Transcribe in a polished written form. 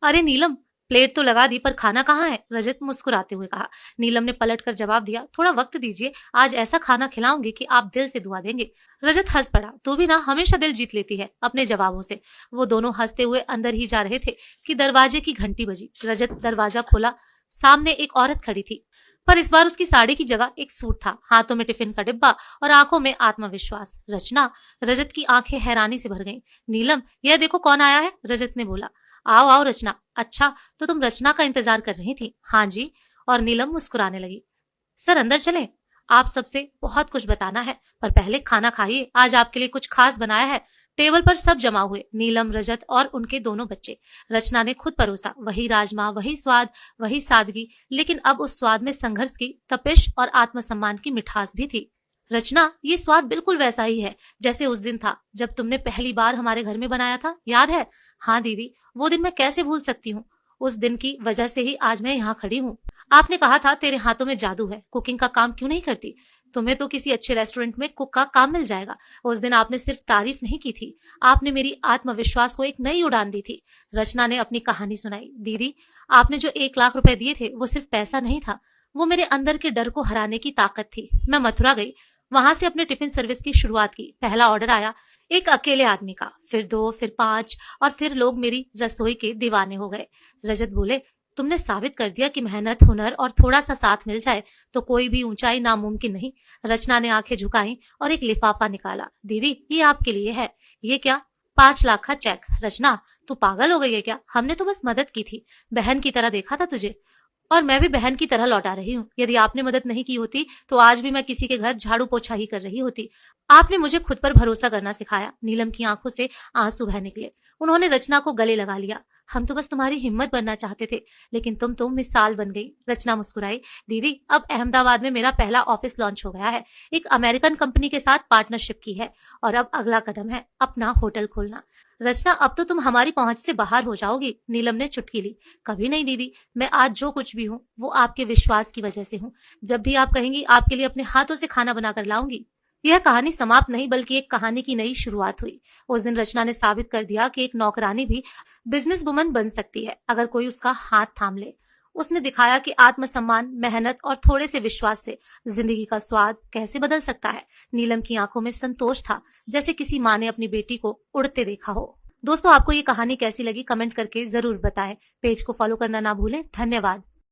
अरे नीलम, प्लेट तो लगा दी पर खाना कहाँ है? रजत मुस्कुराते हुए कहा। नीलम ने पलट कर जवाब दिया, थोड़ा वक्त दीजिए, आज ऐसा खाना खिलाऊंगी कि आप दिल से दुआ देंगे। रजत हंस पड़ा, तू भी ना हमेशा दिल जीत लेती है अपने जवाबों से। वो दोनों हंसते हुए अंदर ही जा रहे थे कि दरवाजे की घंटी बजी। रजत दरवाजा खोला। सामने एक औरत खड़ी थी, पर इस बार उसकी साड़ी की जगह एक सूट था, हाथों में टिफिन का डिब्बा और आंखों में आत्मविश्वास। रचना। रजत की आंखें हैरानी से भर गईं। नीलम, यह देखो कौन आया है, रजत ने बोला। आओ आओ रचना। अच्छा, तो तुम रचना का इंतजार कर रही थी? हाँ जी। और नीलम मुस्कुराने लगी। सर अंदर चलें? आप सबसे बहुत कुछ बताना है, पर पहले खाना खाइए, आज आपके लिए कुछ खास बनाया है। टेबल पर सब जमा हुए, नीलम, रजत और उनके दोनों बच्चे। रचना ने खुद परोसा, वही राजमा, वही स्वाद, वही सादगी, लेकिन अब उस स्वाद में संघर्ष की तपिश और आत्मसम्मान की मिठास भी थी। रचना, ये स्वाद बिल्कुल वैसा ही है जैसे उस दिन था जब तुमने पहली बार हमारे घर में बनाया था, याद है? हाँ दीदी, वो दिन मैं कैसे भूल सकती हूँ। उस दिन की वजह से ही आज मैं यहाँ खड़ी हूँ। आपने कहा था तेरे हाथों में जादू है, कुकिंग का काम क्यों नहीं करती? तुम्हें तो किसी अच्छे रेस्टोरेंट में कुक का काम मिल जाएगा। उस दिन आपने सिर्फ तारीफ नहीं की थी, आपने मेरी आत्मविश्वास को एक नई उड़ान दी थी। रचना ने अपनी कहानी सुनाई। दीदी, आपने जो 1 लाख रुपए दिए थे वो सिर्फ पैसा नहीं था, वो मेरे अंदर के डर को हराने की ताकत थी। मैं मथुरा गई, वहां से अपने टिफिन सर्विस की शुरुआत की। पहला ऑर्डर आया एक अकेले आदमी का, फिर 2, फिर 5, और फिर लोग मेरी रसोई के दीवाने हो गए। रजत बोले, तुमने साबित कर दिया कि मेहनत, हुनर और थोड़ा सा साथ मिल जाए तो कोई भी ऊंचाई नामुमकिन नहीं। रचना ने आंखें झुकाई और एक लिफाफा निकाला। दीदी, ये आपके लिए है। ये क्या? 5 लाख का चेक। रचना, तू पागल हो गई है क्या? हमने तो बस मदद की थी, बहन की तरह देखा था तुझे, और मैं भी बहन की तरह लौटा रही हूँ। यदि आपने मदद नहीं की होती तो आज भी मैं किसी के घर झाड़ू पोछा ही कर रही होती। आपने मुझे खुद पर भरोसा करना सिखाया। नीलम की आंखों से आंसू बह निकले। उन्होंने रचना को गले लगा लिया। हम तो बस तुम्हारी हिम्मत बनना चाहते थे, लेकिन तुम तो मिसाल बन गई। रचना मुस्कुराई। दीदी, अब अहमदाबाद में मेरा पहला ऑफिस लॉन्च हो गया है, एक अमेरिकन कंपनी के साथ पार्टनरशिप की है, और अब अगला कदम है अपना होटल खोलना। रचना, अब तो तुम हमारी पहुंच से बाहर हो जाओगी। नीलम ने चुटकी ली। कभी नहीं दीदी, मैं आज जो कुछ भी हूँ वो आपके विश्वास की वजह से हूँ। जब भी आप कहेंगी आपके लिए अपने हाथों से खाना बनाकर लाऊंगी। यह कहानी समाप्त नहीं बल्कि एक कहानी की नई शुरुआत हुई। उस दिन रचना ने साबित कर दिया कि एक नौकरानी भी बिजनेस वुमन बन सकती है अगर कोई उसका हाथ थाम ले। उसने दिखाया कि आत्मसम्मान, मेहनत और थोड़े से विश्वास से जिंदगी का स्वाद कैसे बदल सकता है। नीलम की आंखों में संतोष था, जैसे किसी माँ ने अपनी बेटी को उड़ते देखा हो। दोस्तों, आपको ये कहानी कैसी लगी कमेंट करके जरूर बताएं। पेज को फॉलो करना ना भूलें। धन्यवाद।